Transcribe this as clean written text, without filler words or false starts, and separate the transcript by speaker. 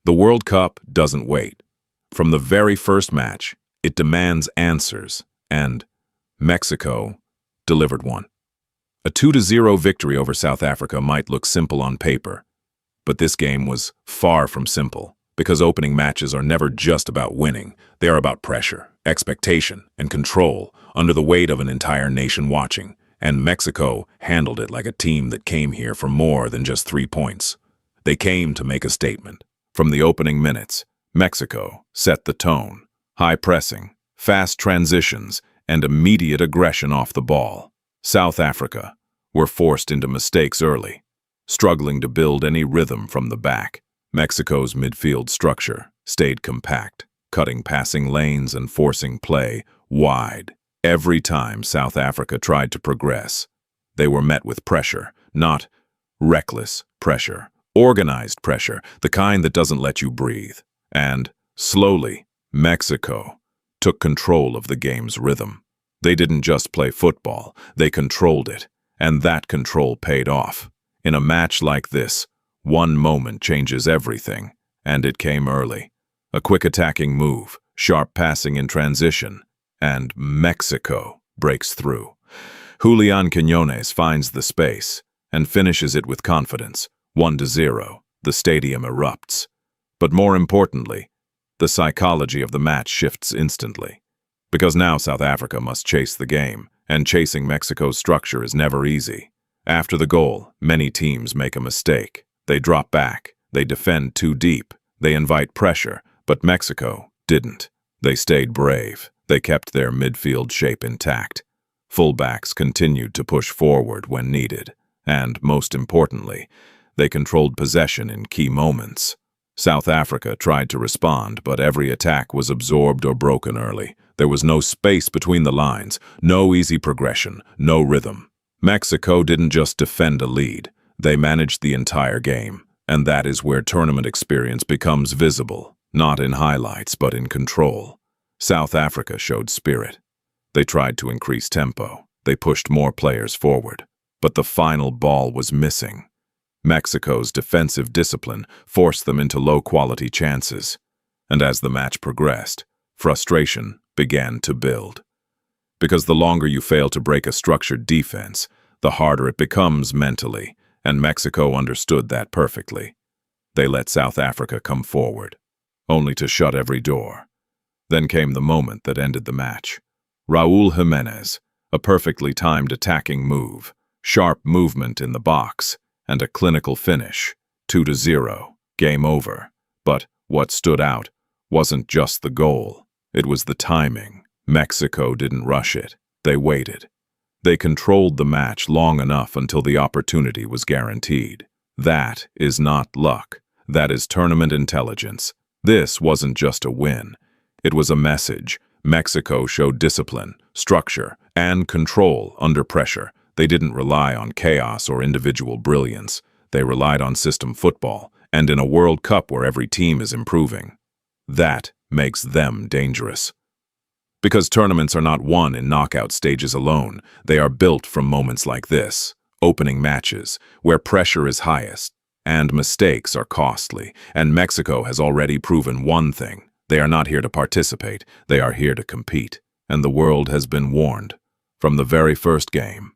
Speaker 1: The World Cup doesn't wait. From the very first match, it demands answers, and Mexico delivered one. A 2-0 victory over South Africa might look simple on paper, but this game was far from simple, because opening matches are never just about winning. They are about pressure, expectation, and control under the weight of an entire nation watching, and Mexico handled it like a team that came here for more than just 3 points. They came to make a statement. From the opening minutes, Mexico set the tone. High pressing, fast transitions, and immediate aggression off the ball. South Africa were forced into mistakes early, struggling to build any rhythm from the back. Mexico's midfield structure stayed compact, cutting passing lanes and forcing play wide. Every time South Africa tried to progress, they were met with pressure, not reckless pressure. Organized pressure, the kind that doesn't let you breathe. And, slowly, Mexico took control of the game's rhythm. They didn't just play football, they controlled it, and that control paid off. In a match like this, one moment changes everything, and it came early. A quick attacking move, sharp passing in transition, and Mexico breaks through. Julián Quiñones finds the space and finishes it with confidence. 1-0, the stadium erupts. But more importantly, the psychology of the match shifts instantly. Because now South Africa must chase the game, and chasing Mexico's structure is never easy. After the goal, many teams make a mistake. They drop back, they defend too deep, they invite pressure, but Mexico didn't. They stayed brave, they kept their midfield shape intact. Fullbacks continued to push forward when needed, and, most importantly, they controlled possession in key moments. South Africa tried to respond, but every attack was absorbed or broken early. There was no space between the lines, no easy progression, no rhythm. Mexico didn't just defend a lead, they managed the entire game. And that is where tournament experience becomes visible, not in highlights, but in control. South Africa showed spirit. They tried to increase tempo. They pushed more players forward. But the final ball was missing. Mexico's defensive discipline forced them into low-quality chances, and as the match progressed, frustration began to build. Because the longer you fail to break a structured defense, the harder it becomes mentally, and Mexico understood that perfectly. They let South Africa come forward, only to shut every door. Then came the moment that ended the match. Raúl Jiménez, a perfectly timed attacking move, sharp movement in the box, and a clinical finish. 2-0, game over. But what stood out wasn't just the goal. It was the timing. Mexico didn't rush it. They waited. They controlled the match long enough until the opportunity was guaranteed. That is not luck. That is tournament intelligence. This wasn't just a win. It was a message. Mexico showed discipline, structure, and control under pressure. They didn't rely on chaos or individual brilliance. They relied on system football, and in a World Cup where every team is improving. That makes them dangerous. Because tournaments are not won in knockout stages alone, they are built from moments like this, opening matches, where pressure is highest, and mistakes are costly, and Mexico has already proven one thing. They are not here to participate, they are here to compete, and the world has been warned. From the very first game,